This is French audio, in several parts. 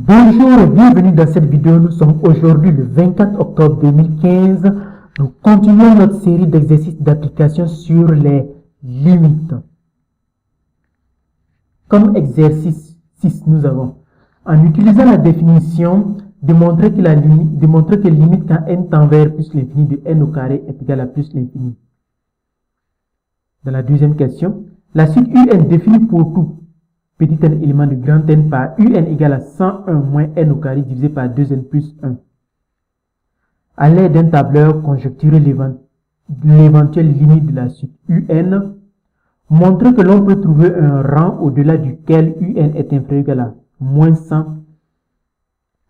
Bonjour et bienvenue dans cette vidéo. Nous sommes aujourd'hui le 24 octobre 2015. Nous continuons notre série d'exercices d'application sur les limites. Comme exercice 6, nous avons, en utilisant la définition, démontrer que limite quand n tend vers plus l'infini de n au carré est égal à plus l'infini. Dans la deuxième question, la suite un définie pour tout petit n élément de grand N par un égale à 101 moins n au carré divisé par 2n plus 1. À l'aide d'un tableur, conjecturer l'éventuelle limite de la suite un. Montrer que l'on peut trouver un rang au-delà duquel un est inférieur ou égal à moins 100.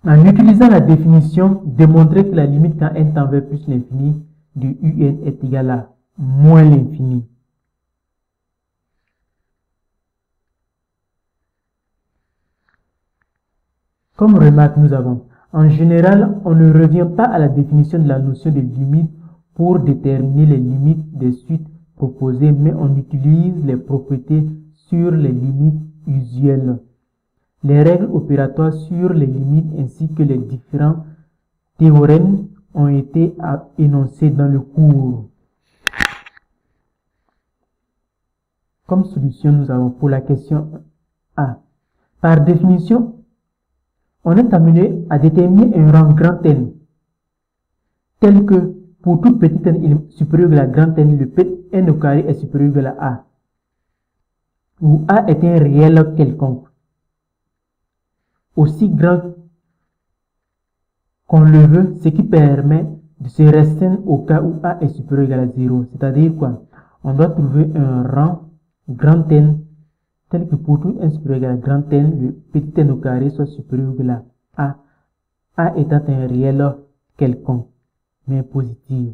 En utilisant la définition, démontrer que la limite quand n tend vers plus l'infini de un est égal à moins l'infini. Comme remarque, nous avons, en général, on ne revient pas à la définition de la notion de limite pour déterminer les limites des suites proposées, mais on utilise les propriétés sur les limites usuelles, les règles opératoires sur les limites ainsi que les différents théorèmes ont été énoncés dans le cours. Comme solution, nous avons pour la question A. Par définition, on est amené à déterminer un rang grand N, tel que pour tout petit n supérieur à grand N, le n au carré est supérieur à A, où A est un réel quelconque, aussi grand qu'on le veut, ce qui permet de se restreindre au cas où A est supérieur à 0. C'est-à-dire quoi? On doit trouver un rang grand N tel que pour tout n supérieur à grand N, le petit n au carré soit supérieur à A étant un réel quelconque, mais positif.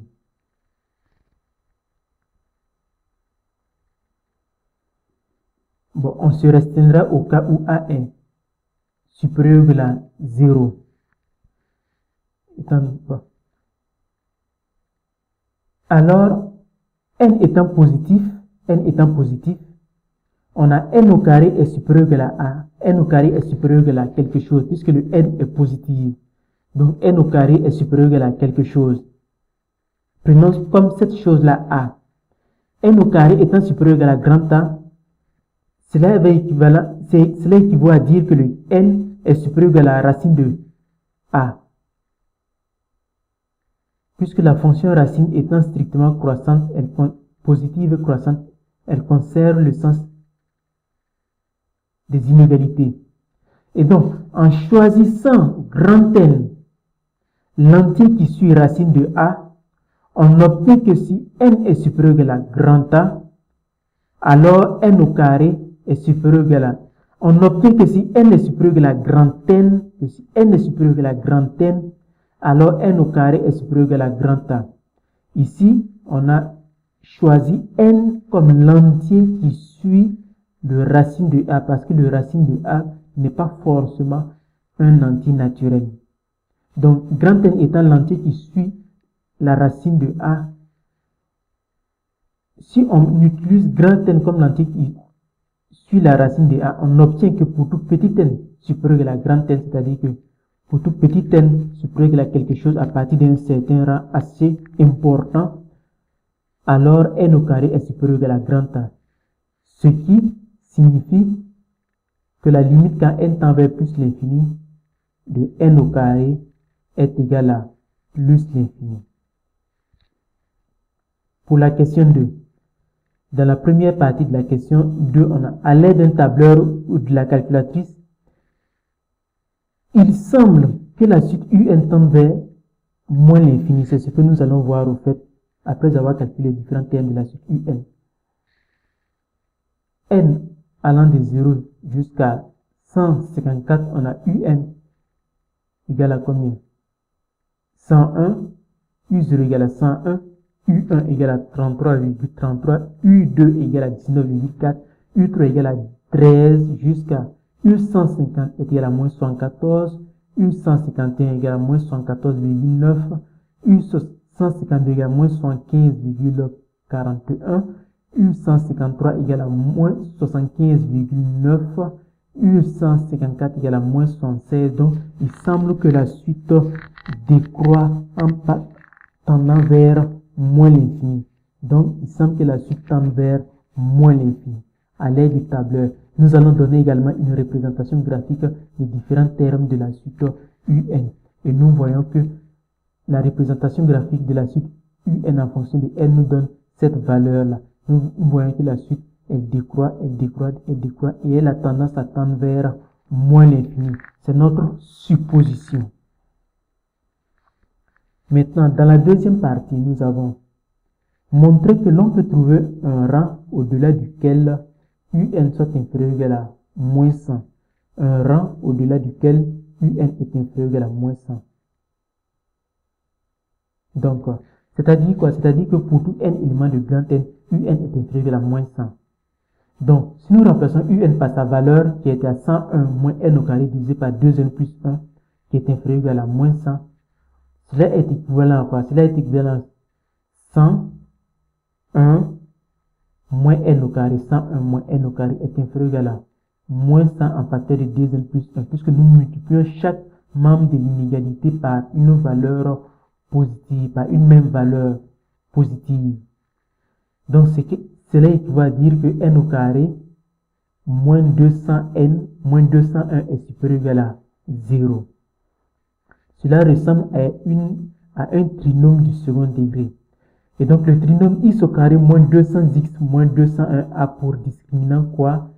Bon, on se restreindra au cas où A est supérieur à 0. Alors, n étant positif, on a n au carré est supérieur à A. N au carré est supérieur à quelque chose, puisque le n est positif. Donc, n au carré est supérieur à quelque chose. Prenons comme cette chose-là A. N au carré étant supérieur à la grand A, cela équivaut à dire que le n est supérieur à la racine de A. Puisque la fonction racine étant strictement croissante, positive et croissante, elle conserve le sens des inégalités. Et donc, en choisissant grand N, l'entier qui suit racine de A, on obtient que si n est supérieur à la grand A, alors n au carré est supérieur à la... On obtient que si n est supérieur à la grand N, alors n au carré est supérieur à la grand A. Ici, on a choisi n comme l'entier qui suit le racine de A, parce que le racine de A n'est pas forcément un entier naturel. Donc, grand N étant l'entier qui suit la racine de A, si on utilise grand N comme l'entier qui suit la racine de A, on obtient que pour tout petit n supérieur à la grand N, c'est-à-dire que pour tout petit n supérieur à quelque chose à partir d'un certain rang assez important, alors n au carré est supérieur à la grand A. Ce qui signifie que la limite quand n tend vers plus l'infini de n au carré est égale à plus l'infini. Pour la question 2, dans la première partie de la question 2, on a à l'aide d'un tableur ou de la calculatrice, il semble que la suite un tend vers moins l'infini. C'est ce que nous allons voir au fait après avoir calculé les différents termes de la suite un. N allant de 0 jusqu'à 154, on a un égale à combien? 101, U0 égale à 101, U1 égale à 33,33, U2 égale à 19,4, U3 égale à 13 jusqu'à U150 est égal à moins 74, U151 égale à moins 74,9, U152 égale à moins 75,41, U153 égale à moins 75,9, U154 égale à moins 76. Donc, il semble que la suite décroît en tendant vers moins l'infini. Donc, il semble que la suite tend vers moins l'infini. À l'aide du tableur, nous allons donner également une représentation graphique des différents termes de la suite UN. Et nous voyons que la représentation graphique de la suite UN en fonction de n nous donne cette valeur-là. Nous voyons que la suite, elle décroît, elle décroît, elle décroît, et elle a tendance à tendre vers moins l'infini. C'est notre supposition. Maintenant, dans la deuxième partie, nous avons montré que l'on peut trouver un rang au-delà duquel UN soit inférieur ou égal à moins 100. Un rang au-delà duquel UN est inférieur ou égal à moins 100. Donc, c'est-à-dire quoi? C'est-à-dire que pour tout n élément de grand N, UN est inférieur ou égal à moins 100. Donc, si nous remplaçons UN par sa valeur qui était à 101 moins n au carré divisé par 2n plus 1, qui est inférieur ou égal à moins 100, cela est équivalent à quoi? Cela est équivalent à 101 moins n au carré. 101 moins n au carré est inférieur ou égal à moins 100 en facteur de 2n plus 1, puisque nous multiplions chaque membre de l'inégalité par une valeur positive, par une même valeur positive. Donc, cela équivaut à dire que n au carré moins 200n moins 201 est supérieur ou égal à 0. Cela ressemble à un trinôme du second degré. Et donc, le trinôme x au carré moins 200x moins 201 a pour discriminant quoi?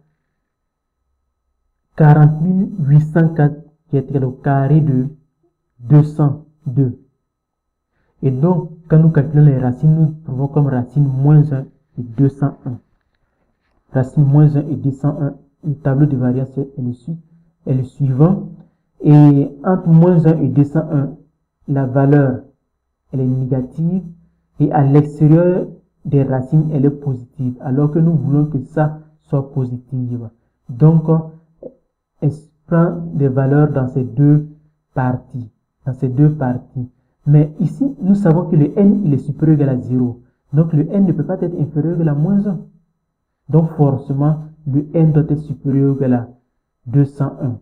40 804 qui est égal au carré de 202. Et donc, quand nous calculons les racines, nous trouvons comme racine moins 1 et 201. Racine moins 1 et 201, le tableau de variance est le suivant. Et entre moins 1 et 201, la valeur, elle est négative. Et à l'extérieur des racines, elle est positive. Alors que nous voulons que ça soit positive. Donc, elle prend des valeurs dans ces deux parties. Mais ici, nous savons que le n, il est supérieur ou égal à 0. Donc, le n ne peut pas être inférieur ou égal à moins 1. Donc, forcément, le n doit être supérieur ou égal à 201.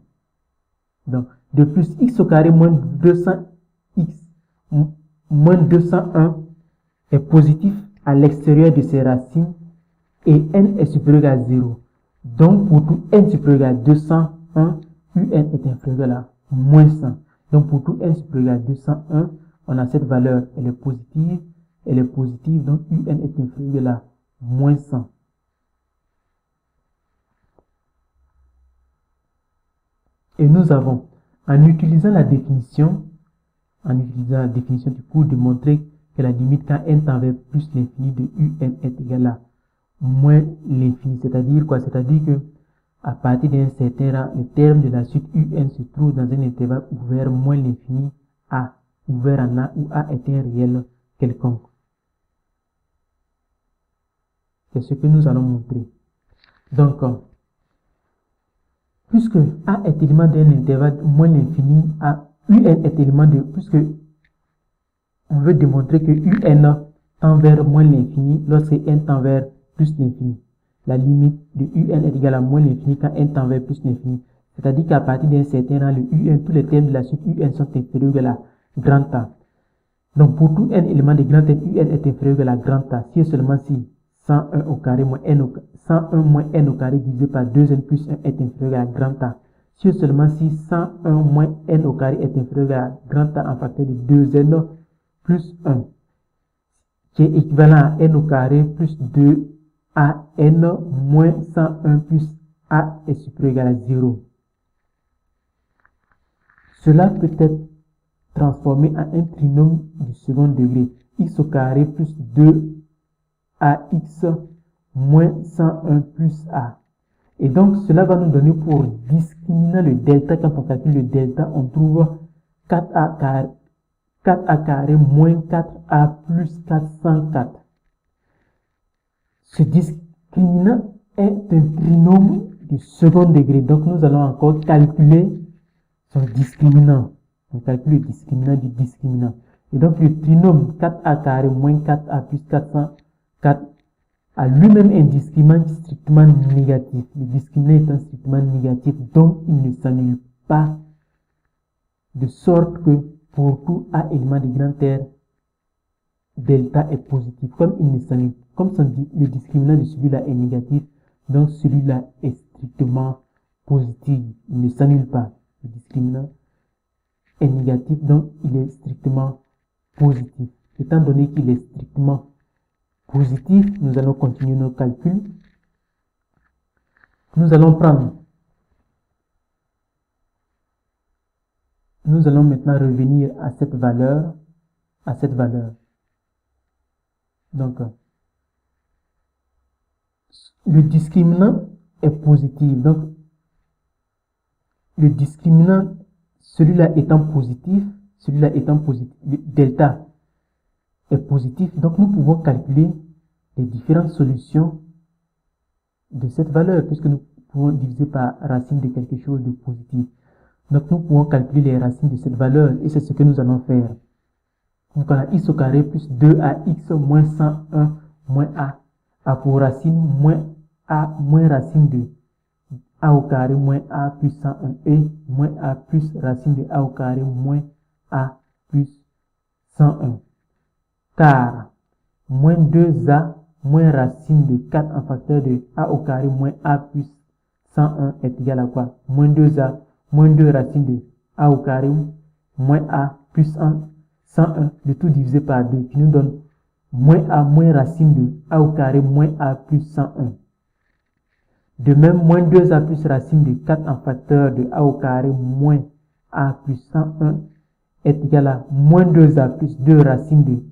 Donc, de plus, x au carré moins 200x moins 201 est positif à l'extérieur de ses racines et n est supérieur à 0. Donc, pour tout n supérieur à 201, un, un est inférieur à moins 100. Donc pour tout n supérieur à 201, on a cette valeur, elle est positive, donc un est inférieur à moins 100. Et nous avons, en utilisant la définition du cours, démontré que la limite quand n tend vers plus l'infini de un est égale à moins l'infini. C'est-à-dire quoi? C'est-à-dire que à partir d'un certain rang, le terme de la suite un se trouve dans un intervalle ouvert moins l'infini a, ouvert en a, où a est un réel quelconque. C'est ce que nous allons montrer. Donc, puisque a est élément d'un intervalle moins l'infini, un est élément de, puisque on veut démontrer que un tend vers moins l'infini lorsque n tend vers plus l'infini. La limite de un est égale à moins l'infini quand n tend vers plus l'infini. C'est-à-dire qu'à partir d'un certain rang, tous les termes de la suite un sont inférieurs à la grand A. Donc pour tout n élément de grand n, un est inférieur à la grand A. Si et seulement si 101 au carré moins n au, 101 moins n au carré divisé par 2n plus 1 est inférieur à la grand A. Si et seulement si 101 moins n au carré est inférieur à la grand A en facteur de 2n plus 1, qui est équivalent à n au carré plus 2 à n moins 101 plus a est supérieur à 0. Cela peut être transformé en un trinôme du second degré, x au carré plus 2ax moins 101 plus a. Et donc cela va nous donner pour discriminant le delta, quand on calcule le delta, on trouve 4a carré moins 4a plus 404. Ce discriminant est un trinôme du second degré. Donc nous allons encore calculer son discriminant. On calcule le discriminant du discriminant. Et donc le trinôme 4a carré moins 4a plus 404 à lui-même un discriminant strictement négatif. Le discriminant étant strictement négatif, donc il ne s'annule pas, de sorte que pour tout A élément de grand R, delta est positif. Comme il ne s'annule, le discriminant de celui-là est négatif, donc celui-là est strictement positif. Il ne s'annule pas. Le discriminant est négatif, donc il est strictement positif. Étant donné qu'il est strictement positif, nous allons continuer nos calculs. Nous allons maintenant revenir à cette valeur, Donc, le discriminant est positif. Donc, le discriminant, celui-là étant positif, le delta est positif. Donc, nous pouvons calculer les différentes solutions de cette valeur, puisque nous pouvons diviser par racine de quelque chose de positif. Donc, nous pouvons calculer les racines de cette valeur, et c'est ce que nous allons faire. Donc, on a x au carré plus 2ax moins 101 moins a pour racine moins a moins racine de a au carré moins a plus 101 et moins a plus racine de a au carré moins a plus 101. Car moins 2a moins racine de 4 en facteur de a au carré moins a plus 101 est égal à quoi? Moins 2a moins 2 racine de a au carré moins a plus 101, le tout divisé par 2, qui nous donne moins a moins racine de a au carré moins a plus 101. De même, moins 2a plus racine de 4 en facteur de a au carré moins a plus 101 est égal à moins 2a plus 2 racine de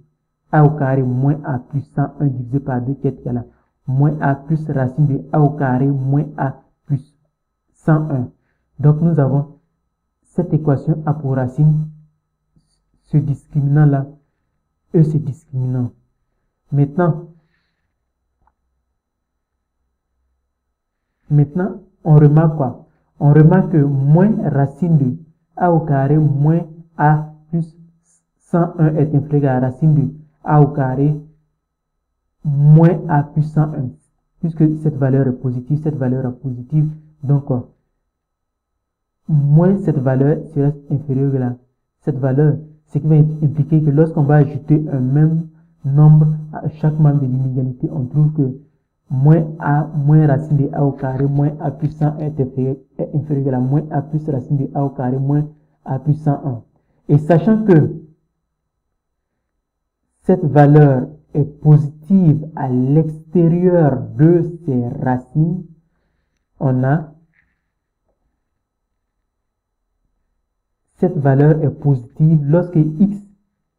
a au carré moins a plus 101 divisé par 2 qui est égal à moins a plus racine de a au carré moins a plus 101. Donc nous avons cette équation a pour racine ce discriminant-là, ce discriminant. Maintenant, on remarque quoi? On remarque que moins racine de a au carré moins a plus 101 est inférieur à la racine de a au carré moins a plus 101. Puisque cette valeur est positive, donc moins cette valeur sera inférieure à cette valeur. Ce qui va impliquer que lorsqu'on va ajouter un même nombre à chaque membre de l'inégalité, on trouve que moins a moins racine de a au carré moins a plus 101 est inférieur à moins a plus racine de a au carré moins a plus 101. Et sachant que cette valeur est positive à l'extérieur de ces racines, on a cette valeur est positive lorsque x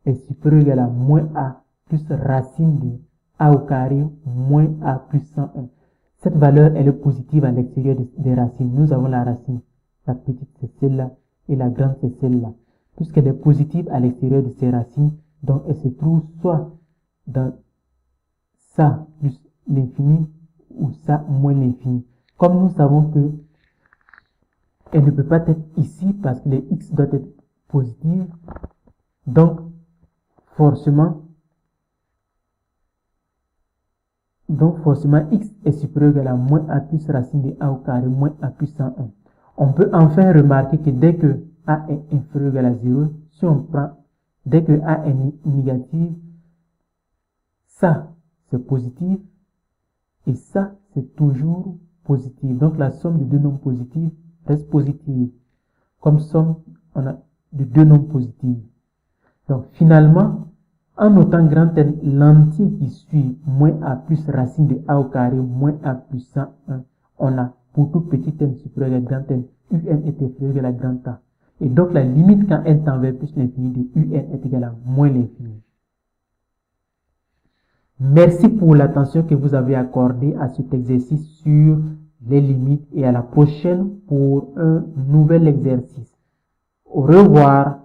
est supérieur à moins a plus racine de a au carré moins a plus 101. Cette valeur elle est positive à l'extérieur des racines. Nous avons la racine, la petite c'est celle-là et la grande c'est celle-là. Puisqu'elle est positive à l'extérieur de ces racines, donc elle se trouve soit dans ça plus l'infini ou ça moins l'infini. Comme nous savons que elle ne peut pas être ici parce que les x doivent être positives, donc forcément x est supérieur à moins a plus racine de a au carré moins a plus 101. On peut enfin remarquer que dès que a est inférieur à 0, si on prend dès que a est négatif, ça c'est positif et ça c'est toujours positif. Donc la somme de deux nombres positifs reste positive. Comme somme, on a de deux nombres positifs. Donc finalement, en notant grand N l'entier qui suit moins a plus racine de a au carré moins a plus 101, on a pour tout petit n supérieur à grand N, un est inférieur à la grand A. Et donc la limite quand n tend vers plus l'infini de un est égale à moins l'infini. Merci pour l'attention que vous avez accordée à cet exercice sur les limites et à la prochaine pour un nouvel exercice. Au revoir.